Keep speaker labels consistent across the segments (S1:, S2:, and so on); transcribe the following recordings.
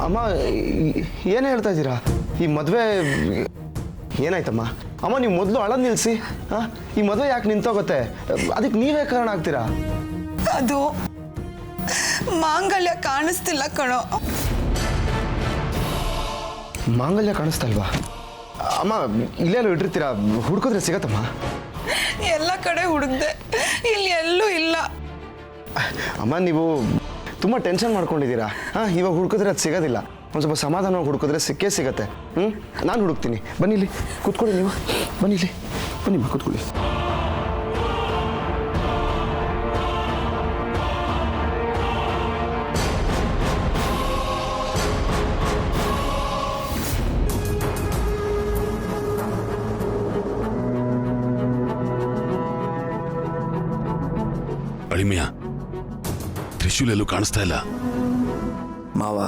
S1: ಅಮ್ಮ ಏನು ಹೇಳ್ತಾ ಇದ್ದೀರಾ? ಈ ಮದುವೆ ಏನಾಯ್ತಮ್ಮ? ಅಮ್ಮ ನೀವು ಮೊದಲು ಅಳೋದು ನಿಲ್ಲಿಸಿ. ಈ ಮದುವೆ ಯಾಕೆ ನಿಂತೋಗುತ್ತೆ? ಅದಕ್ಕೆ ನೀವೇ ಕಾರಣ ಆಗ್ತೀರಾ?
S2: ಅದು ಮಾಂಗಲ್ಯ ಕಾಣಿಸ್ತಿಲ್ಲ ಕಣೋ.
S1: ಮಾಂಗಲ್ಯ ಕಾಣಿಸ್ತಾ ಇಲ್ವಾ? ಅಮ್ಮ ಇಲ್ಲೆಲ್ಲೂ ಇಟ್ಟಿರ್ತೀರಾ, ಹುಡ್ಕಿದ್ರೆ ಸಿಗತ್ತಮ್ಮ?
S2: ಎಲ್ಲ ಕಡೆ ಹುಡುಕ್ದೆ, ಇಲ್ಲಿ ಎಲ್ಲೂ ಇಲ್ಲ.
S1: ಅಮ್ಮ ನೀವು ತುಂಬ ಟೆನ್ಷನ್ ಮಾಡ್ಕೊಂಡಿದ್ದೀರಾ. ಇವಾಗ ಹುಡ್ಕಿದ್ರೆ ಅದು ಸಿಗೋದಿಲ್ಲ. ಒಂದು ಸ್ವಲ್ಪ ಸಮಾಧಾನವಾಗಿ ಹುಡುಕಿದ್ರೆ ಸಿಕ್ಕೇ ಸಿಗತ್ತೆ. ನಾನು ಹುಡುಕ್ತೀನಿ. ಬನ್ನಿ ಇಲ್ಲಿ ಕೂತ್ಕೊಳ್ಳಿ. ನೀವು ಬನ್ನಿ ಇಲ್ಲಿ, ಬನ್ನಿಮ್ಮ ಕೂತ್ಕೊಳ್ಳಿ.
S3: ಅಳಿಮೆಯ ತ್ರಿಶೂಲ್ ಎಲ್ಲೂ ಕಾಣಿಸ್ತಾ ಇಲ್ಲ.
S4: ಮಾವ,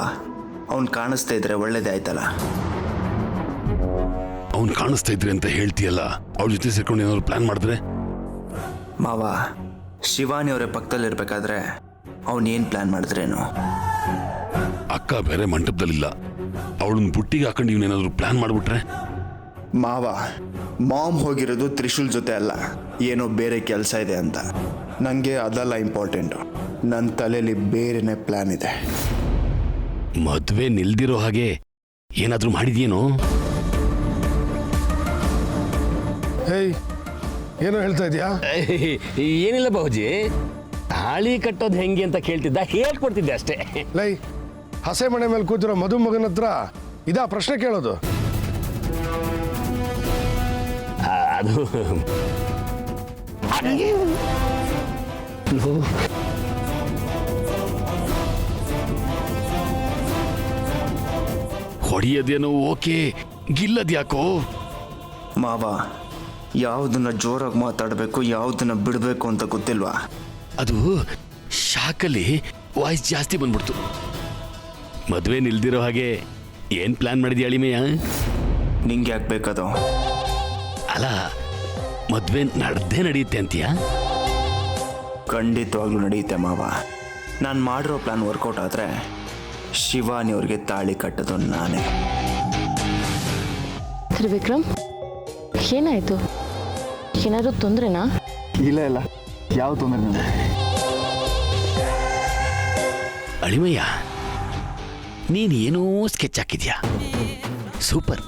S4: ಅವನು ಕಾಣಿಸ್ತಾ ಇದ್ರೆ ಒಳ್ಳೇದೇ ಆಯ್ತಲ್ಲ.
S3: ಅವನು ಕಾಣಿಸ್ತಾ ಇದ್ರೆ ಅಂತ ಹೇಳ್ತೀಯಲ್ಲ, ಅವಳ ಜೊತೆ ಸೇರ್ಕೊಂಡು ಏನಾದ್ರು ಪ್ಲಾನ್ ಮಾಡಿದ್ರೆ?
S4: ಮಾವ, ಶಿವಾನಿ ಅವರ ಪಕ್ಕದಲ್ಲಿರ್ಬೇಕಾದ್ರೆ ಅವನೇನು ಪ್ಲಾನ್ ಮಾಡಿದ್ರೇನು?
S3: ಅಕ್ಕ ಬೇರೆ ಮಂಟಪದಲ್ಲಿಲ್ಲ, ಅವಳನ್ನ ಬುಟ್ಟಿಗೆ ಹಾಕೊಂಡು ಇವನೇನಾದ್ರು ಪ್ಲಾನ್ ಮಾಡಿಬಿಟ್ರೆ?
S4: ಮಾವ, ಮಾಮ್ ಹೋಗಿರೋದು ತ್ರಿಶೂಲ್ ಜೊತೆ ಅಲ್ಲ, ಏನೋ ಬೇರೆ ಕೆಲಸ ಇದೆ ಅಂತ. ನನಗೆ ಅದೆಲ್ಲ ಇಂಪಾರ್ಟೆಂಟು. ನನ್ನ ತಲೆಯಲ್ಲಿ ಬೇರೆನೇ ಪ್ಲಾನ್ ಇದೆ.
S3: ಮದುವೆ ನಿಲ್ದಿರೋ ಹಾಗೆ ಏನಾದ್ರೂ ಮಾಡಿದ್ಯೇನೋ?
S5: ಹೇಯ್, ಏನೋ ಹೇಳ್ತಾ ಇದೆಯಾ?
S6: ಏನಿಲ್ಲ ಬಾಬುಜಿ, ತಾಳಿ ಕಟ್ಟೋದು ಹೆಂಗೆ ಅಂತ ಕೇಳ್ತಿದ್ದ, ಹೇಳ್ಕೊಡ್ತಿದ್ದೆ ಅಷ್ಟೇ.
S5: ಲೈ, ಹಸೆ ಮನೆ ಮೇಲೆ ಕೂತಿರೋ ಮಧು ಮಗನ ಹತ್ರ ಇದಾ ಪ್ರಶ್ನೆ ಕೇಳೋದು?
S6: ಅದು
S3: ಹೊಡಿಯೋದೇನೋ ಓಕೆ, ಗಿಲ್ಲದ್ಯಾಕೋ?
S4: ಮಾವ, ಯಾವುದನ್ನ ಜೋರಾಗಿ ಮಾತಾಡಬೇಕು, ಯಾವುದನ್ನ ಬಿಡಬೇಕು ಅಂತ ಗೊತ್ತಿಲ್ವಾ?
S3: ಅದು ಶಾಕಲ್ಲಿ ವಾಯ್ಸ್ ಜಾಸ್ತಿ ಬಂದ್ಬಿಡ್ತು. ಮದುವೆ ನಿಲ್ದಿರೋ ಹಾಗೆ ಏನ್ ಪ್ಲಾನ್ ಮಾಡಿದ್ಯಾ ಅಳಿಮೆಯ?
S4: ನಿಂಗೆ ಯಾಕೆ ಬೇಕದು?
S3: ಅಲ್ಲ, ಮದುವೆ ನಡೆದೇ ನಡೆಯುತ್ತೆ ಅಂತೀಯಾ?
S4: ಖಂಡಿತವಾಗ್ಲೂ ನಡೆಯುತ್ತೆ ಮಾವ. ನಾನು ಮಾಡಿರೋ ಪ್ಲಾನ್ ವರ್ಕೌಟ್ ಆದರೆ ಶಿವಾನಿ ಅವ್ರಿಗೆ ತಾಳಿ ಕಟ್ಟೋದು ನಾನೇ.
S7: ತ್ರಿವಿಕ್ರಮ್, ಏನಾಯ್ತು? ಏನಾದರೂ ತೊಂದರೆನಾ?
S1: ಇಲ್ಲ ಇಲ್ಲ, ಯಾವ ತೊಂದರೆ ಇಲ್ಲ.
S3: ಅಳಿಮಯ್ಯ, ನೀನೇನೋ ಸ್ಕೆಚ್ ಹಾಕಿದ್ಯಾ. ಸೂಪರ್,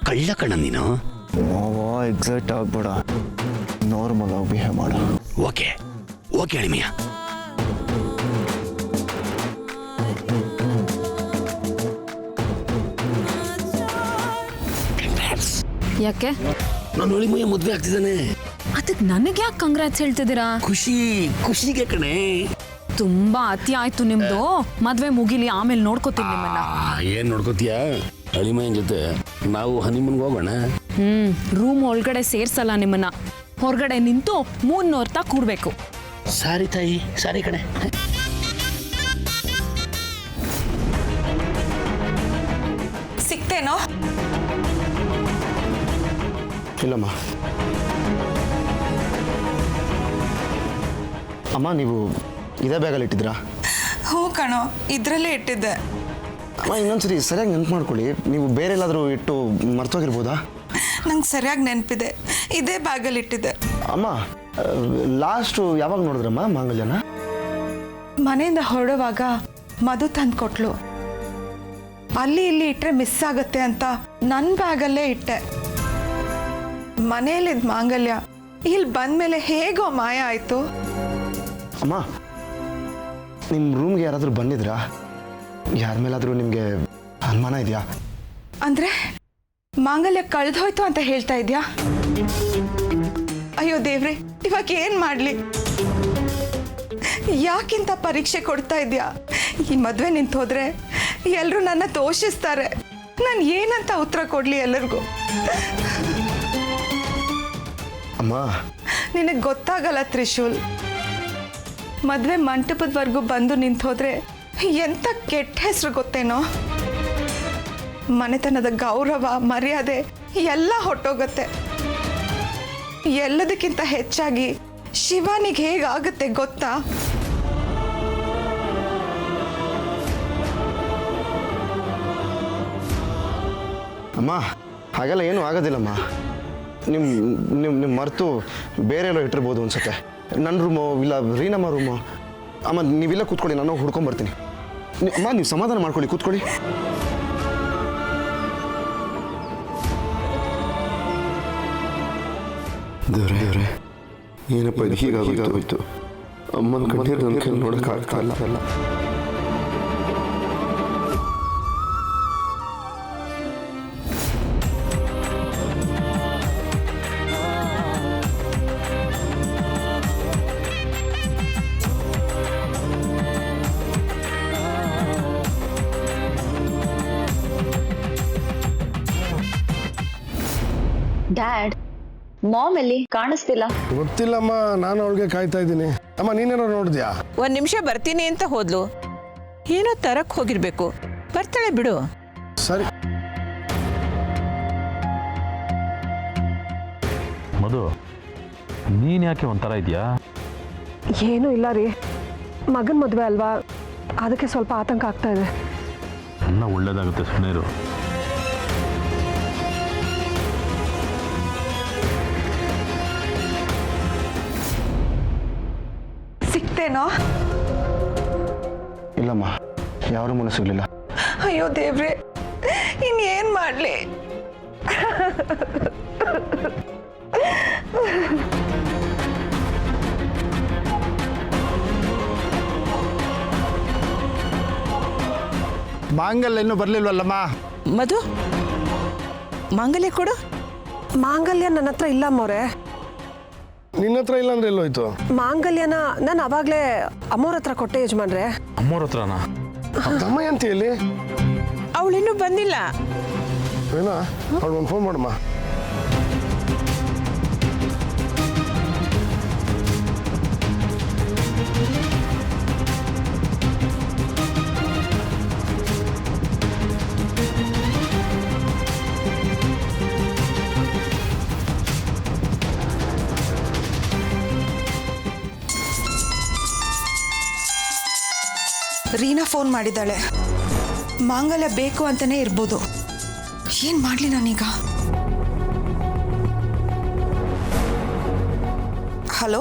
S3: ಕಳ್ಳ ಕಣ್ಣ ನೀನು.
S4: ಮಾವ, ಎಕ್ಸೈಟ್ ಆಗ್ಬೇಡ, ನಾರ್ಮಲ್ ಆಗಿ ಬಿಹೇವ್ ಮಾಡು.
S3: ಓಕೆ ಓಕೆ ಅಳಿಮಯ್ಯ.
S8: ಯಾಕೆ?
S3: ನಾನು ಅಳಿಮಯ್ಯ ಮದುವೆ ಆಗ್ತಿದ್ದಾನೆ.
S8: ಅದಕ್ಕೆ ನನಗೆ ಯಾಕೆ ಕಂಗ್ರಾಟ್ಸ್ ಹೇಳ್ತಿದ್ದೀರಾ?
S3: ಖುಷಿಗೆ ಕಣೆ.
S8: ತುಂಬಾ ಅತಿ ಆಯ್ತು ನಿಮ್ದು. ಮದ್ವೆ ಮುಗಿಲಿ, ಆಮೇಲೆ ನೋಡ್ಕೋತೀನಿ ನಿಮ್ಮನ್ನ.
S3: ಏನ್ ನೋಡ್ಕೋತೀಯ? ಅಳಿಮಯ್ಯನ ಜೊತೆ ನಾವು ಹನಿಮೂನ್ಗೆ ಹೋಗೋಣ.
S8: ರೂಮ್ ಒಳಗಡೆ ಸೇರ್ಸಲ್ಲ ನಿಮ್ಮನ್ನ, ಹೊರಗಡೆ ನಿಂತು ಮೂನ್ ನೋರ್ತಾ ಕೂಡ್ಬೇಕು.
S3: ಸಾರಿ ತಾಯಿ, ಸಾರಿ ಕಣೆ.
S2: ಸಿಕ್ತೇನೋ?
S1: ಇಲ್ಲಮ್ಮ. ಅಮ್ಮ ನೀವು ಇದೇ ಬ್ಯಾಗಲ್ಲಿ ಇಟ್ಟಿದ್ರಾ?
S2: ಹ್ಞೂ ಕಣೋ, ಇದರಲ್ಲೇ ಇಟ್ಟಿದ್ದೆ.
S1: ಅಮ್ಮ ಇನ್ನೊಂದ್ಸರಿ ಸರಿಯಾಗಿ ನೆನ್ಪು ಮಾಡ್ಕೊಳ್ಳಿ. ನೀವು ಬೇರೆ ಎಲ್ಲಾದರೂ ಇಟ್ಟು ಮರ್ತೋಗಿರ್ಬೋದಾ?
S2: ನಂಗೆ ಸರಿಯಾಗಿ ನೆನಪಿದೆ, ಇದೇ ಬ್ಯಾಗಲ್ಲಿ ಇಟ್ಟಿದ್ದೆ.
S1: ಅಮ್ಮ, ಲಾಸ್ಟು ಯಾವಾಗ ನೋಡಿದ್ರಮ್ಮ ಮಾಂಗಲ್ಯನ?
S2: ಮನೆಯಿಂದ ಹೊರಡುವಾಗ ಮಧು ತಂದು ಕೊಟ್ಲು. ಅಲ್ಲಿ ಇಲ್ಲಿ ಇಟ್ಟರೆ ಮಿಸ್ ಆಗುತ್ತೆ ಅಂತ ನನ್ನ ಬ್ಯಾಗಲ್ಲೇ ಇಟ್ಟೆ. ಮನೆಯಲ್ಲಿದ್ದ ಮಾಂಗಲ್ಯ ಇಲ್ಲಿ ಬಂದಮೇಲೆ ಹೇಗೋ ಮಾಯ ಆಯಿತು.
S1: ಅಮ್ಮ, ನಿಮ್ಮ ರೂಮ್ಗೆ ಯಾರಾದರೂ ಬಂದಿದ್ರಾ? ಯಾರ ಮೇಲಾದರೂ ನಿಮಗೆ ಅನುಮಾನ ಇದೆಯಾ?
S2: ಅಂದರೆ ಮಾಂಗಲ್ಯ ಕಳೆದೋಯ್ತು ಅಂತ ಹೇಳ್ತಾ ಇದೆಯಾ? ಅಯ್ಯೋ ದೇವ್ರೆ, ಇವಾಗ ಏನು ಮಾಡಲಿ? ಯಾಕಿಂತ ಪರೀಕ್ಷೆ ಕೊಡ್ತಾ ಇದೆಯಾ? ಈ ಮದುವೆ ನಿಂತು ಹೋದರೆ ಎಲ್ಲರೂ ನನ್ನ ದೋಷಿಸ್ತಾರೆ. ನಾನು ಏನಂತ ಉತ್ತರ ಕೊಡಲಿ ಎಲ್ಲರಿಗೂ?
S1: ಅಮ್ಮ,
S2: ನಿನಗೆ ಗೊತ್ತಾಗಲ್ಲ ತ್ರಿಶೂಲ್. ಮದುವೆ ಮಂಟಪದವರೆಗೂ ಬಂದು ನಿಂತು ಹೋದರೆ ಎಂಥ ಕೆಟ್ಟ ಹೆಸರು ಗೊತ್ತೇನೋ? ಮನೆತನದ ಗೌರವ ಮರ್ಯಾದೆ ಎಲ್ಲ ಹೊಟ್ಟೋಗತ್ತೆ. ಎಲ್ಲದಕ್ಕಿಂತ ಹೆಚ್ಚಾಗಿ ಶಿವಾನಿಗೆ ಹೇಗಾಗುತ್ತೆ ಗೊತ್ತಾ?
S1: ಅಮ್ಮ ಹಾಗೆಲ್ಲ ಏನೂ ಆಗೋದಿಲ್ಲಮ್ಮ. ನಿಮ್ಮ ಮರೆತು ಬೇರೆ ಎಲ್ಲೋ ಇಟ್ಟಿರ್ಬೋದು ಅನ್ಸುತ್ತೆ. ನನ್ನ ರೂಮು ಇಲ್ಲ ರೀನಮ್ಮ ರೂಮು. ಅಮ್ಮ ನೀವಿಲ್ಲ ಕೂತ್ಕೊಳ್ಳಿ, ನಾನು ಹುಡ್ಕೊಂಬರ್ತೀನಿ. ಅಮ್ಮ ನೀವು ಸಮಾಧಾನ ಮಾಡ್ಕೊಳ್ಳಿ, ಕೂತ್ಕೊಳ್ಳಿ. ದೇವ್ರೆ ಏನಪ್ಪ ಇದು ಹೀಗಾಗೋಯ್ತು. ಅಮ್ಮನ ಕಣ್ಣೀರು ನನ್ನ ಕೈಲಿ ನೋಡೋಕ್ಕಾಗ್ತಾ ಇಲ್ಲ.
S9: ಡ್ಯಾಡ್, ಮಾಮ್ ಎಲ್ಲಿ ಕಾಣಿಸ್ತಿಲ್ಲ?
S5: ಗೊತ್ತಿಲ್ಲಮ್ಮ, ನಾನು ಅವಳಿಗೆ ಕಾಯ್ತಾ ಇದ್ದೀನಿ. ಅಮ್ಮ ನೀನೇನೋ ನೋಡಿದ್ಯಾ?
S10: ಒಂದ್ ನಿಮಿಷ ಬರ್ತೀನಿ ಅಂತ ಹೋದ್ಲು. ಏನೋ ತರಕ್ ಹೋಗಿರ್ಬೇಕು. ಬರ್ತಾಳೆ ಬಿಡು.
S5: ಸರಿ.
S11: ಮಧು, ನೀನು ಯಾಕೆ ಒಂಥರ ಇದೆಯಾ?
S12: ಏನೂ ಇಲ್ಲ ರೀ, ಮಗನ ಮದುವೆ ಅಲ್ವಾ, ಅದಕ್ಕೆ ಸ್ವಲ್ಪ ಆತಂಕ ಆಗ್ತಾ ಇದೆ.
S11: ಎಲ್ಲ ಒಳ್ಳೇದಾಗುತ್ತೆ, ಸುಮ್ಮನೆ.
S2: ಸಿಕ್ತೇನೋ?
S1: ಇಲ್ಲಮ್ಮ, ಯಾರೂ ಮನೆ ಸಿಗಲಿಲ್ಲ.
S2: ಅಯ್ಯೋ ದೇವ್ರೆ, ಇನ್ನೇನು ಮಾಡಲಿ?
S5: ಮಾಂಗಲ್ಯ ಇನ್ನೂ ಬರಲಿಲ್ವಲ್ಲಮ್ಮ?
S10: ಮಧು, ಮಾಂಗಲ್ಯ ಕೊಡು.
S12: ಮಾಂಗಲ್ಯ ನನ್ನ ಹತ್ರ ಇಲ್ಲ ಮೋರೆ.
S5: ನಿನ್ನ ಹತ್ರ ಇಲ್ಲ ಅಂದ್ರೆ ಎಲ್ಲೋಯ್ತು?
S12: ಮಾಂಗಲ್ಯನ ನಾನು ಅವಾಗಲೇ ಅಮ್ಮೋರ ಹತ್ರ ಕೊಟ್ಟೆ ಯಜಮಾನ್ರೆ.
S11: ಅಮ್ಮೋರ ಹತ್ರನಾ?
S5: ತಮ್ಮ ಅಂತೀಯಲ್ಲಿ?
S10: ಅವಳಿನ್ನೂ ಬಂದಿಲ್ಲ.
S5: ಏನಾ, ಅವಳಿಗೊಂದು ಫೋನ್ ಮಾಡಮ್ಮ.
S2: ರೀನಾ ಫೋನ್ ಮಾಡಿದ್ದಾಳೆ. ಮಾಂಗಲ್ಯ ಬೇಕು ಅಂತಾನೆ ಇರ್ಬೋದು. ಏನ್ ಮಾಡ್ಲಿ ನಾನೀಗ? ಹಲೋ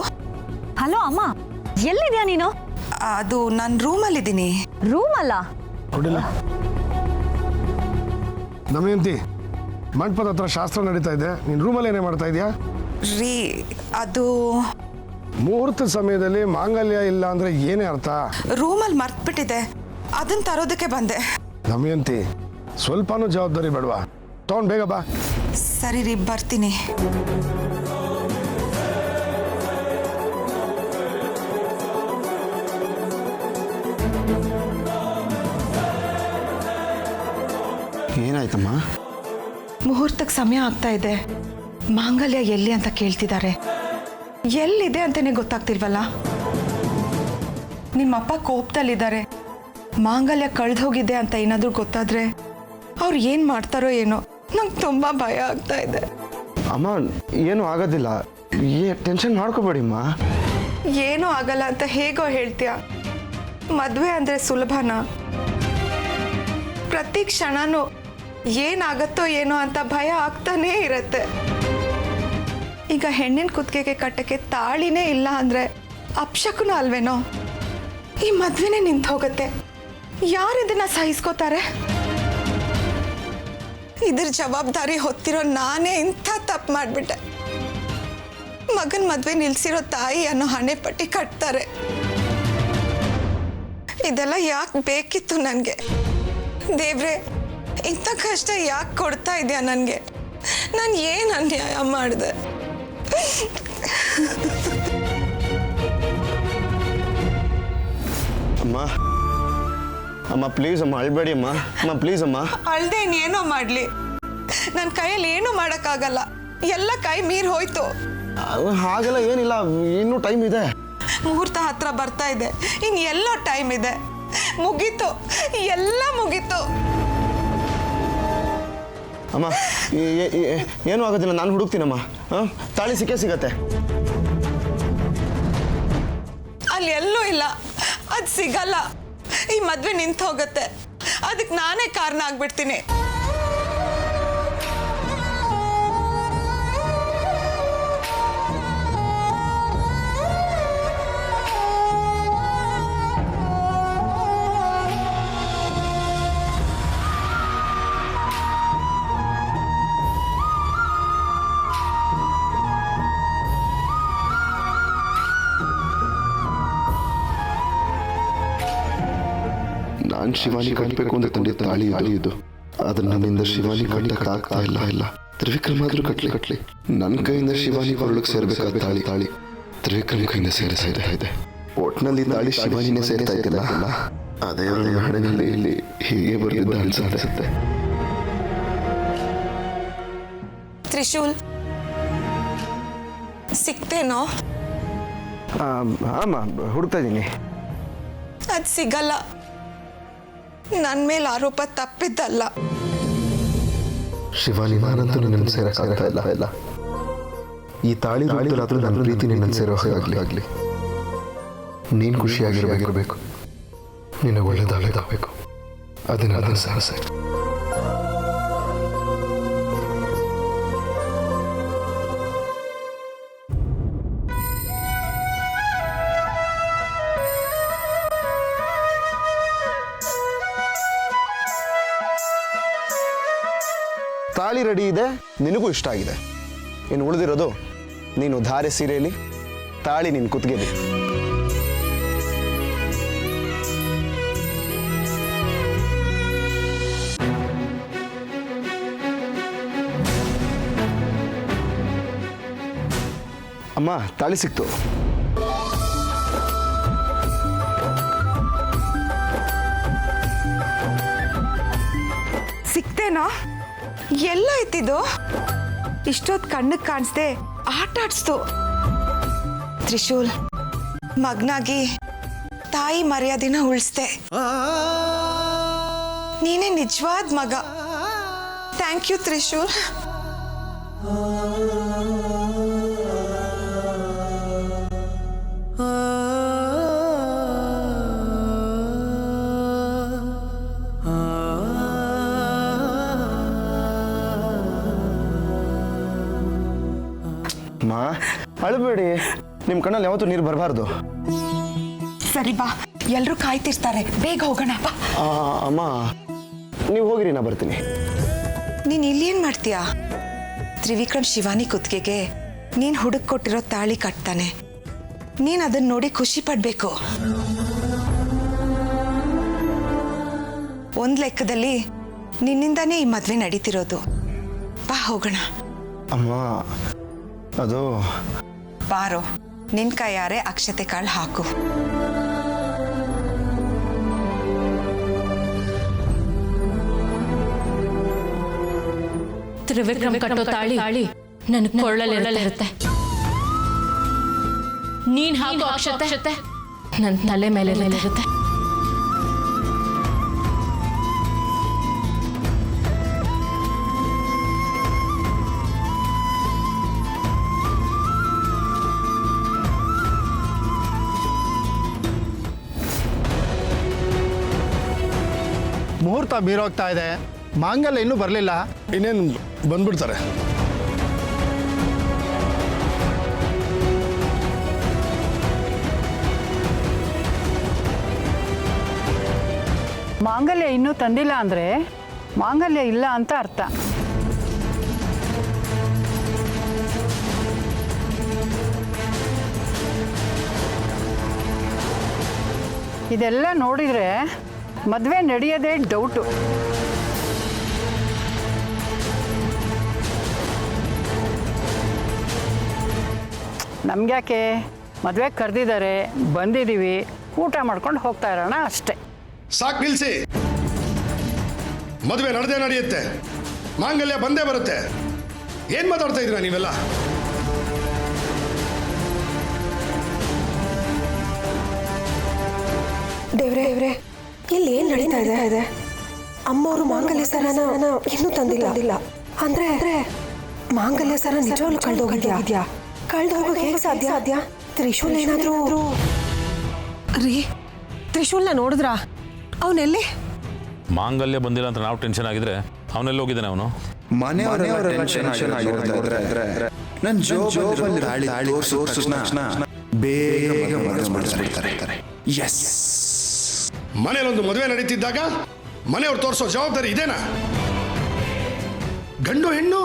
S9: ಹಲೋ ಅಮ್ಮ, ಎಲ್ಲಿದ್ಯಾ ನೀನು?
S2: ಅದು ನನ್ನ ರೂಮಲ್ಲಿದ್ದೀನಿ.
S9: ರೂಮ್ ಅಲ್ಲ?
S5: ಕೊಡಿಲ್ಲ. ದಮಯಂತಿ, ಮಂಟಪದ ಹತ್ರ ಶಾಸ್ತ್ರ ನಡೀತಾ ಇದೆ, ನೀನು ರೂಮಲ್ಲಿ ಏನೇ ಮಾಡ್ತಾ ಇದೆಯಾ?
S2: ರೀ, ಅದು
S5: ಮುಹೂರ್ತ ಸಮಯದಲ್ಲಿ ಮಾಂಗಲ್ಯ ಇಲ್ಲ ಅಂದ್ರೆ ಏನೇ ಅರ್ಥ?
S2: ರೂಮಲ್ಲಿ ಮರ್ತ್ಬಿಟ್ಟಿದೆ, ಅದನ್ನ ತರೋದಕ್ಕೆ ಬಂದೆ.
S5: ದಮಯಂತಿ, ಸ್ವಲ್ಪನೂ ಜವಾಬ್ದಾರಿ ಬೇಡವಾ? ತಗೊಂಡು ಬೇಗ ಬಾ.
S2: ಸರಿ ರೀ, ಬರ್ತೀನಿ.
S1: ಏನಾಯ್ತಮ್ಮ?
S2: ಮುಹೂರ್ತಕ್ಕೆ ಸಮಯ ಆಗ್ತಾ ಇದೆ. ಮಾಂಗಲ್ಯ ಎಲ್ಲಿ ಅಂತ ಕೇಳ್ತಿದ್ದಾರೆ. ಎಲ್ಲಿದೆ ಅಂತಾನೆ ಗೊತ್ತಾಗ್ತಿಲ್ವಲ್ಲ. ನಿಮ್ಮಪ್ಪ ಕೋಪದಲ್ಲಿದ್ದಾರೆ. ಮಾಂಗಲ್ಯ ಕಳೆದು ಹೋಗಿದೆ ಅಂತ ಏನಾದರೂ ಗೊತ್ತಾದ್ರೆ ಅವ್ರು ಏನು ಮಾಡ್ತಾರೋ ಏನೋ. ನಂಗೆ ತುಂಬ ಭಯ ಆಗ್ತಾ ಇದೆ.
S1: ಅಮ್ಮ ಏನೂ ಆಗೋದಿಲ್ಲ, ಟೆನ್ಷನ್ ಮಾಡ್ಕೋಬೇಡಿಮ್ಮ.
S2: ಏನೂ ಆಗಲ್ಲ ಅಂತ ಹೇಗೋ ಹೇಳ್ತೀಯ? ಮದುವೆ ಅಂದರೆ ಸುಲಭನಾ? ಪ್ರತಿ ಕ್ಷಣನೂ ಏನಾಗತ್ತೋ ಏನೋ ಅಂತ ಭಯ ಆಗ್ತಾನೇ ಇರತ್ತೆ. ಈಗ ಹೆಣ್ಣಿನ ಕುತ್ತಿಗೆಗೆ ಕಟ್ಟಕ್ಕೆ ತಾಳಿನೇ ಇಲ್ಲ ಅಂದರೆ ಅಪಶಕುನ ಅಲ್ವೇನೋ? ಈ ಮದುವೆನೇ ನಿಂತು ಹೋಗುತ್ತೆ. ಯಾರು ಇದನ್ನ ಸಹಿಸ್ಕೋತಾರೆ? ಇದ್ರ ಜವಾಬ್ದಾರಿ ಹೊತ್ತಿರೋ ನಾನೇ ಇಂಥ ತಪ್ಪು ಮಾಡಿಬಿಟ್ಟೆ. ಮಗನ ಮದುವೆ ನಿಲ್ಸಿರೋ ತಾಯಿ ಅನ್ನೋ ಹಣೆ ಪಟ್ಟಿ ಕಟ್ತಾರೆ. ಇದೆಲ್ಲ ಯಾಕೆ ಬೇಕಿತ್ತು ನನಗೆ? ದೇವ್ರೆ, ಇಂಥ ಕಷ್ಟ ಯಾಕೆ ಕೊಡ್ತಾ ಇದೆಯಾ ನನಗೆ? ನಾನು ಏನು ಅನ್ಯಾಯ ಮಾಡಿದೆ?
S1: ಅಮ್ಮ ಅಮ್ಮ ಪ್ಲೀಸ್ ಅಮ್ಮ, ಅಳ್ಬೇಡಿ ಅಮ್ಮ. ಅಮ್ಮ ಪ್ಲೀಸ್ ಅಮ್ಮ.
S2: ಅಳ್ದೆ ಇನ್ನೇನೋ ಮಾಡಲಿ, ನನ್ನ ಕೈಯಲ್ಲಿ ಏನೂ ಮಾಡೋಕ್ಕಾಗಲ್ಲ. ಎಲ್ಲ ಕೈ ಮೀರಿ ಹೋಯ್ತು.
S1: ಹಾಗೆಲ್ಲ ಏನಿಲ್ಲ, ಇನ್ನೂ ಟೈಮ್ ಇದೆ.
S2: ಮುಹೂರ್ತ ಹತ್ರ ಬರ್ತಾ ಇದೆ, ಇನ್ನು ಎಲ್ಲೋ ಟೈಮ್ ಇದೆ. ಮುಗೀತು, ಎಲ್ಲ ಮುಗೀತು.
S1: ಅಮ್ಮ ಏನೂ ಆಗೋದಿಲ್ಲ, ನಾನು ಹುಡುಕ್ತೀನಮ್ಮ. ತಾಳಿ ಸಿಕ್ಕೇ ಸಿಗತ್ತೆ.
S2: ಅಲ್ಲಿ ಎಲ್ಲೂ ಇಲ್ಲ, ಅದು ಸಿಗಲ್ಲ. ಈ ಮದುವೆ ನಿಂತು ಹೋಗುತ್ತೆ. ಅದಕ್ಕೆ ನಾನೇ ಕಾರಣ ಆಗ್ಬಿಡ್ತೀನಿ.
S1: ನಾನು ಶಿವಾನಿ ಕಟ್ಟಬೇಕು ಅಂತ ತಂದೆ ತಾಳಿ ಇದು ಆದ್ರೆ ನನ್ನಿಂದ ಶಿವಾನಿ ಕಟ್ಟಕ್ಕೆ ಆಗ್ತಾ ಇಲ್ಲ ತ್ರಿವಿಕ್ರಮ್ ಆದ್ರೂ ಕಟ್ಲಿ ನನ್ನ ಕೈಯಿಂದ ಶಿವಾನಿ ಹೊರಳಕ್ಕೆ ಸೇರ್ಬೇಕಾದ ತಾಳಿ ತ್ರಿವಿಕ್ರಮ್ ಕೈಯಿಂದ ಸೇರಿಸ್ತಾ ಇದೆ. ಒಟ್ನಲ್ಲಿ ತಾಳಿ ಶಿವಾನಿನೇ ಸೇರ್ತಾ ಇದ್ದಿಲ್ಲ, ಅದೇ ಹಾಡಿನಲ್ಲಿ ಇಲ್ಲಿ ಹೀಗೆ ಬರೆದಿದ್ದ ಅನ್ಸುತ್ತೆ.
S2: ತ್ರಿಶೂಲ್ ಸಿಕ್ತೇನೋ?
S1: ಆಮ ಹುಡುಕ್ತಾ ಇದ್ದೀನಿ.
S2: ಅದು ಸಿಗಲ್ಲ. ನನ್ನ ಮೇಲೆ ಆರೋಪ ತಪ್ಪಿದ್ದಲ್ಲ.
S1: ಶಿವಾನಿ, ನಾನಂತೂ ನಿನ್ನನ್ನು ಸೇರಕ್ಕಾಗ್ತಾ ಇಲ್ಲ. ಈ ತಾಳಿ ರೂಪದಲ್ಲಾದ್ರೂ ನನ್ನ ಪ್ರೀತಿ ನಿನ್ನನ್ನು ಸೇರೋ ಹಾಗಾಗ್ಲಿ. ನೀನು ಖುಷಿಯಾಗಿರಬೇಕು, ನಿನಗೆ ಒಳ್ಳೇದಾಗಬೇಕು, ಅದೇ ನನ್ನ ಆಸೆ. ತಾಳಿ ರೆಡಿ ಇದೆ, ನಿನಗೂ ಇಷ್ಟ ಆಗಿದೆ. ಇನ್ನು ಉಳಿದಿರೋದು ನೀನು ಧಾರೆ ಸೀರೆಯಲ್ಲಿ, ತಾಳಿ ನಿನ್ನ ಕುತ್ತಿಗೆಲಿ. ಅಮ್ಮ, ತಾಳಿ ಸಿಕ್ತು.
S2: ಸಿಕ್ತೇನೋ? ಎಲ್ಲ ಇತ್ತಿದ್ದು ಇಷ್ಟೊತ್ತು ಕಣ್ಣಿಗೆ ಕಾಣಿಸ್ದೆ ಆಟ ಆಡಿಸ್ತು. ತ್ರಿಶೂಲ್, ಮಗನಾಗಿ ತಾಯಿ ಮರ್ಯಾದೆನ ಉಳಿಸ್ದೆ. ನೀನೇ ನಿಜವಾದ ಮಗ. Thank you Trishul.
S1: ಅಳಬೇಡಿ, ನಿಮ್ಮ ಕಣ್ಣಲ್ಲಿ ಯಾವತ್ತೂ ನೀರು ಬರಬಾರ್ದು.
S2: ಸರಿ ಬಾ, ಎಲ್ಲರೂ ಕಾಯ್ತಿರ್ತಾರೆ, ಬೇಗ ಹೋಗೋಣ ಬಾ.
S1: ಅಮ್ಮ, ನೀವು ಹೋಗಿರಿ, ನಾ ಬರ್ತೀನಿ.
S2: ನೀನು ಇಲ್ಲೇನು ಮಾಡ್ತೀಯಾ? ತ್ರಿವಿಕ್ರಮ್ ಶಿವಾನಿ ಕುತ್ತಿಗೆಗೆ ನೀನು ಹುಡುಕ್ ಕೊಟ್ಟಿರೋ ತಾಳಿ ಕಟ್ತಾನೆ. ನೀನು ಅದನ್ನ ನೋಡಿ ಖುಷಿ ಪಡ್ಬೇಕು. ಒಂದು ಲೆಕ್ಕದಲ್ಲಿ ನಿನ್ನಿಂದಾನೇ ಈ ಮದುವೆ ನಡೀತಿರೋದು. ಬಾ ಹೋಗೋಣ.
S1: ಅಮ್ಮ, ಅದು
S2: ಬಾರೋ, ನಿನ್ ಕೈಯಾರೆ ಅಕ್ಷತೆ ಕಾಳು ಹಾಕು.
S7: ತ್ರಿವಿಕ್ರಮ್ ಕಟ್ಟೋ ತಾಳಿ ನನ್ನ ಕೊಳ್ಳಲ್ಲಿರುತ್ತೆ. ನೀನ್ ಹಾಕೋ ಅಕ್ಷತೆ ನನ್ನ ತಲೆ ಮೇಲೆ ಇರುತ್ತೆ.
S5: ಮುಹೂರ್ತ ಮೀರೋಗ್ತಾ ಇದೆ, ಮಾಂಗಲ್ಯ ಇನ್ನೂ ಬರಲಿಲ್ಲ. ಇನ್ನೇನು ಬಂದ್ಬಿಡ್ತಾರೆ.
S10: ಮಾಂಗಲ್ಯ ಇನ್ನೂ ತಂದಿಲ್ಲ ಅಂದರೆ ಮಾಂಗಲ್ಯ ಇಲ್ಲ ಅಂತ ಅರ್ಥ. ಇದೆಲ್ಲ ನೋಡಿದರೆ ಮದುವೆ ನಡೆಯೋದೇ ಡೌಟು. ನಮ್ಗ್ಯಾಕೆ, ಮದುವೆ ಕರೆದಿದ್ದಾರೆ, ಬಂದಿದ್ದೀವಿ, ಊಟ ಮಾಡ್ಕೊಂಡು ಹೋಗ್ತಾ ಇರೋಣ ಅಷ್ಟೇ.
S5: ಸಾಕು, ನಿಲ್ಲಿಸಿ. ಮದುವೆ ನಡೆಯುತ್ತೆ, ಮಾಂಗಲ್ಯ ಬಂದೇ ಬರುತ್ತೆ. ಏನು ಮಾತಾಡ್ತಾ ಇದ್ದೀರಾ ನೀವೆಲ್ಲ?
S12: ದೇವ್ರೆ, ಇಲ್ಲಿ ಏನ್ ನಡೀತಾ ಇದೆ? ಅಮ್ಮವರು ಮಾಂಗಲ್ಯ ಸರನ ಇನ್ನೂ ತಂದಿಲ್ಲ ಅಂದ್ರೆ ಮಾಂಗಲ್ಯ ಸರ ನಿಜವಾಗ್ಲೂ ಕಳ್ದೋಗಿದ್ಯಾ? ಕಳ್ದೋಗೋಕೆ ಹೇಗೆ ಸಾಧ್ಯ? ತ್ರಿಶೂಲ್ ಏನಾದ್ರೂ? ರೀ, ತ್ರಿಶೂಲ್ನ ನೋಡಿದ್ರಾ? ಅವನೆಲ್ಲಿ?
S11: ಮಾಂಗಲ್ಯ ಬಂದಿಲ್ಲ ಅಂತ ನಾವು ಟೆನ್ಷನ್ ಆಗಿದ್ರೆ ಅವನೆಲ್ಲ ಹೋಗಿದ್ದಾನೆ. ಅವನು
S4: ಮನೆಯವರ ಟೆನ್ಷನ್ ಆಗಿರೋದಾದ್ರೆ ನನ್ನ ಜೋಬಲ್ಲಿ ತಾಳಿ ತೋರ್ಸೋಣ, ಬೇಗ ಮದುವೆ ಮಾಡಿಸ್ಬಿಡ್ತಾರೆ. ಎಸ್,
S5: ಮನೇಲೊಂದು ಮದುವೆ ನಡೀತಿದ್ದಾಗ ಮನೆಯವ್ರು ತೋರಿಸೋ ಜವಾಬ್ದಾರಿ ಇದೇನಾ? ಗಂಡು ಹೆಣ್ಣು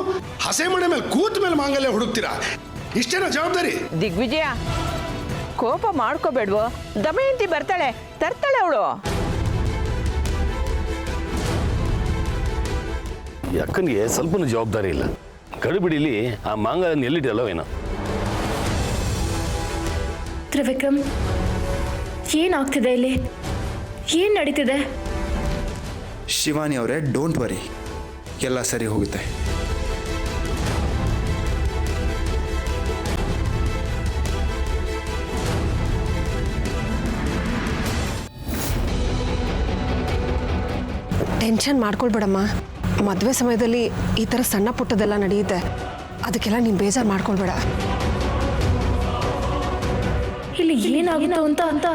S5: ಹಸೆ ಮನೆ ಮೇಲೆ ಕೂತ ಮೇಲೆ ಮಾಂಗಲ್ಯ ಹುಡುಕ್ತೀರಾ? ಇಷ್ಟೇನಾ ಜವಾಬ್ದಾರಿ?
S10: ದಿಗ್ವಿಜಯ, ಕೋಪ ಮಾಡ್ಕೋಬೇಡ್ವೋ. ದಮಯಂತಿ ಬರ್ತಾಳೆ, ತರ್ತಾಳೆ ಅವಳು.
S3: ಈ ಅಕ್ಕನಿಗೆ ಸ್ವಲ್ಪನೂ ಜವಾಬ್ದಾರಿ ಇಲ್ಲ. ಗಡಿಬಿಡಿಲಿ ಆ ಮಾಂಗಲ್ಯನ ಎಲ್ಲಿಟ್ಟಲ್ಲೋ ಏನೋ.
S7: ತ್ರಿವಿಕ್ರಮ್, ಏನಾಗ್ತಿದೆ ಇಲ್ಲಿ? ಏನು ನಡೀತಿದೆ?
S4: ಶಿವಾನಿ ಅವರೇ, ಡೋಂಟ್ ವರಿ, ಎಲ್ಲ ಸರಿ ಹೋಗುತ್ತೆ.
S12: ಟೆನ್ಷನ್ ಮಾಡ್ಕೊಳ್ಬೇಡಮ್ಮ. ಮದುವೆ ಸಮಯದಲ್ಲಿ ಈ ಥರ ಸಣ್ಣ ಪುಟ್ಟದೆಲ್ಲ ನಡೆಯುತ್ತೆ, ಅದಕ್ಕೆಲ್ಲ ನೀನು ಬೇಜಾರು ಮಾಡ್ಕೊಳ್ಬೇಡ.
S7: ಇಲ್ಲಿ ಏನಾಗುತ್ತೋ ಅಂತ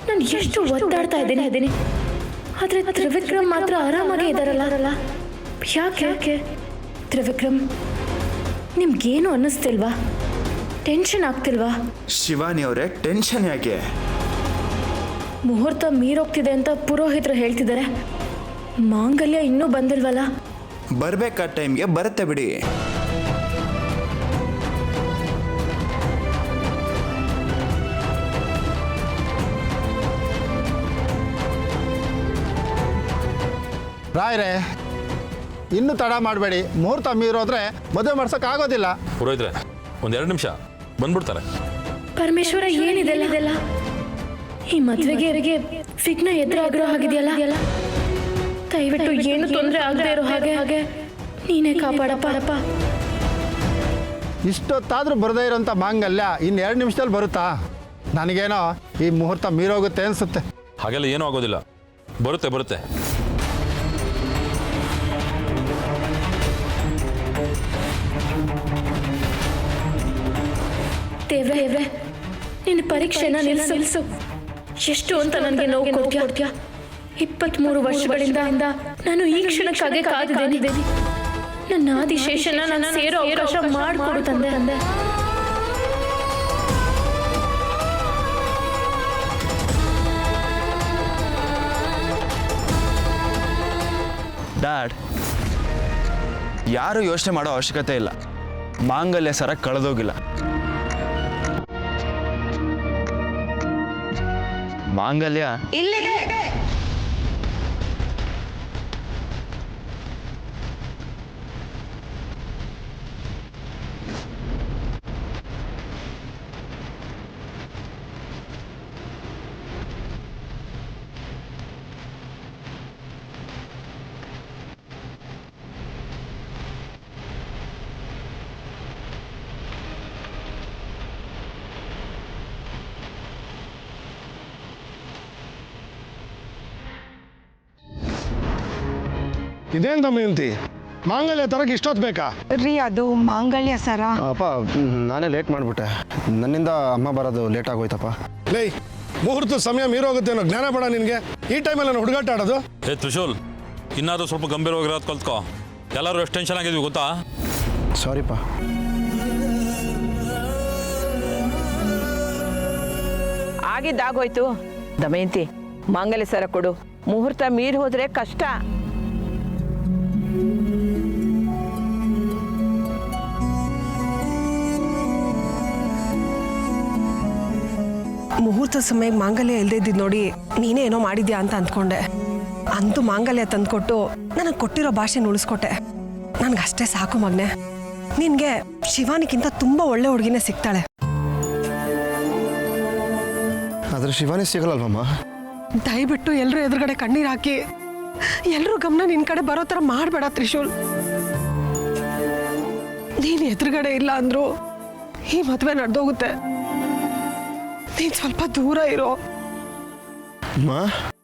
S7: ನಾನು ಎಷ್ಟು ಒದ್ದಾಡ್ತಾ ಇದ್ದೀನಿ. ಆದರೆ ತ್ರಿವಿಕ್ರಮ್ ಮಾತ್ರ ಆರಾಮಾಗೇ ಇದ್ದಾರಲ್ಲ. ಯಾಕೆ ತ್ರಿವಿಕ್ರಮ್, ನಿಮ್ಗೇನು ಅನ್ನಿಸ್ತಿಲ್ವಾ? ಟೆನ್ಷನ್ ಆಗ್ತಿಲ್ವಾ?
S4: ಶಿವಾನಿ ಅವರೇ, ಟೆನ್ಷನ್ ಯಾಕೆ?
S7: ಮುಹೂರ್ತ ಮೀರೋಗ್ತಿದೆ ಅಂತ ಪುರೋಹಿತರು ಹೇಳ್ತಿದ್ದಾರೆ. ಮಾಂಗಲ್ಯ ಇನ್ನೂ ಬಂದಿಲ್ವಲ್ಲ?
S4: ಬರ್ಬೇಕಾದ ಟೈಮ್ಗೆ ಬರುತ್ತೆ ಬಿಡಿ.
S5: ರಾಯ್ರೆ, ಇನ್ನೂ ತಡ ಮಾಡಬೇಡಿ. ಮುಹೂರ್ತ ಮೀರೋದ್ರೆ ಮದುವೆ ಮಾಡ್ಸೋಕ್ಕಾಗೋದಿಲ್ಲ.
S11: ಪುರೋಹಿತ್ರೆ, ಒಂದೆರಡು ನಿಮಿಷ ಬಂದ್ಬಿಡ್ತಾರೆ.
S7: ಪರಮೇಶ್ವರ, ಏನಿದೆಲ್ಲ? ಈ ಮದುವೆಗೆ ವಿಘ್ನ ಎದುರಾಗಿರೋ ಹಾಗಿದೆಯಲ್ಲ. ದಯವಿಟ್ಟು ಏನು ತೊಂದರೆ ಆಗದೆ ಇರೋ ಹಾಗೆ ನೀನೇ ಕಾಪಾಡಪ್ಪ.
S5: ಇಷ್ಟೊತ್ತಾದರೂ ಬರದೇ ಇರೋಂಥ ಮಾಂಗಲ್ಯ ಇನ್ನು 2 ನಿಮಿಷದಲ್ಲಿ ಬರುತ್ತಾ? ನನಗೇನೋ ಈ ಮುಹೂರ್ತ ಮೀರೋಗುತ್ತೆ ಅನಿಸುತ್ತೆ.
S11: ಹಾಗೆಲ್ಲ ಏನೂ ಆಗೋದಿಲ್ಲ, ಬರುತ್ತೆ.
S7: ದೇವ್ರೆ, ನಿನ್ನ ಪರೀಕ್ಷೆನ ನಿಲ್ಲಿಸು. ಎಷ್ಟು ಅಂತ ನನಗೆ ನೋವು ಕೊಡ್ತೀಯಾ? 23 ವರ್ಷಗಳಿಂದ ನಾನು ಈ ಕ್ಷಣಕ್ಕಾಗಿ ಕಾದಿದ್ದೇನೆ. ನನ್ನ ಆದಿಶೇಷನ ನಾನು ಸೇರೋ ಅವಕಾಶ ಮಾಡಿಕೊಡು ತಂದೆ.
S4: ಡ್ಯಾಡ್, ಯಾರು ಯೋಚನೆ ಮಾಡೋ ಅವಶ್ಯಕತೆ ಇಲ್ಲ. ಮಾಂಗಲ್ಯ ಸರ ಕಳೆದೋಗಿಲ್ಲ. ಮಾಂಗಲ್ಯ
S2: ಇಲ್ಲಿದೆ.
S5: ಇದೇನು ದಮಯಂತಿ, ಮಾಂಗಲ್ಯ ತರಕ್ಕೆ ಇಷ್ಟೊತ್ತು ಬೇಕಾ?
S2: ರೀ, ಅದು ಮಾಂಗಲ್ಯ ಸರ.
S1: ಅಪ್ಪ, ನಾನೇ ಲೇಟ್ ಮಾಡಿಬಿಟ್ಟೆ. ನನ್ನಿಂದ ಅಮ್ಮ ಬರೋದು ಲೇಟ್ ಆಗೋಯ್ತಪ್ಪ.
S5: ಲೇ, ಮುಹೂರ್ತ ಸಮಯ ಮೀರೋಗುತ್ತೆ ಅನ್ನೋ ಜ್ಞಾನ ಬೇಡ ನಿನಗೆ? ಈ ಟೈಮಲ್ಲಿ ನಾನು ಹುಡುಗಾಟ ಆಡೋದು?
S11: ಏ ತ್ರಿಶೂಲ್, ಇನ್ನಾದರೂ ಸ್ವಲ್ಪ ಗಂಭೀರವಾಗಿರೋದು ಕಲ್ತ್ಕೋ. ಎಲ್ಲರೂ ಎಷ್ಟು ಟೆನ್ಷನ್ ಆಗಿದ್ವಿ ಗೊತ್ತಾ?
S1: ಸಾರಿಪ್ಪ.
S10: ಆಗಿದ್ದಾಗೋಯ್ತು. ದಮಯಂತಿ, ಮಾಂಗಲ್ಯ ಸರ ಕೊಡು. ಮುಹೂರ್ತ ಮೀರಿ ಹೋದ್ರೆ ಕಷ್ಟ.
S12: ಮುಹೂರ್ತ ಸಮಯ ಮಾಂಗಲ್ಯ ಇಲ್ಲದೆ ಇದ್ದಿದ್ದು ನೋಡಿ ನೀನೇ ಏನೋ ಮಾಡಿದ್ಯಾ ಅಂತ ಅಂದ್ಕೊಂಡೆ. ಅಂತೂ ಮಾಂಗಲ್ಯ ತಂದುಕೊಟ್ಟು ನನಗೆ ಕೊಟ್ಟಿರೋ ಭಾಷೆನ ಉಳಿಸ್ಕೊಟ್ಟೆ. ನನಗಷ್ಟೇ ಸಾಕು ಮಗನೆ. ನಿನಗೆ ಶಿವಾನಿಗಿಂತ ತುಂಬ ಒಳ್ಳೆ ಹುಡುಗಿನೇ ಸಿಗ್ತಾಳೆ.
S1: ಆದರೆ ಶಿವಾನಿ ಸಿಗಲ್ಲಲ್ವಮ್ಮ?
S12: ದಯವಿಟ್ಟು ಎಲ್ಲರೂ ಎದುರುಗಡೆ ಕಣ್ಣೀರು ಹಾಕಿ ಎಲ್ಲರೂ ಗಮನ ನಿನ್ನ ಕಡೆ ಬರೋ ಥರ ಮಾಡಬೇಡ ತ್ರಿಶೂಲ್. ನೀನು ಎದುರುಗಡೆ ಇಲ್ಲ ಅಂದರೂ ಈ ಮದುವೆ ನಡೆದೋಗುತ್ತೆ. ನೀನು ಸ್ವಲ್ಪ ದೂರ ಇರೋ.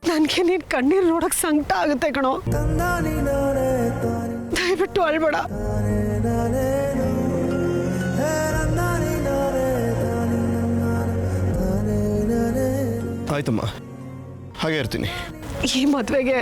S12: ನನಗೆ ನೀನು ಕಣ್ಣೀರು ನೋಡೋಕೆ ಸಂಕಟ ಆಗುತ್ತೆ ಕಣೋ. ದಯವಿಟ್ಟು ಅಳ್ಬೇಡ.
S1: ಆಯ್ತಮ್ಮ, ಹಾಗೆ ಇರ್ತೀನಿ.
S12: ಈ ಮದುವೆಗೆ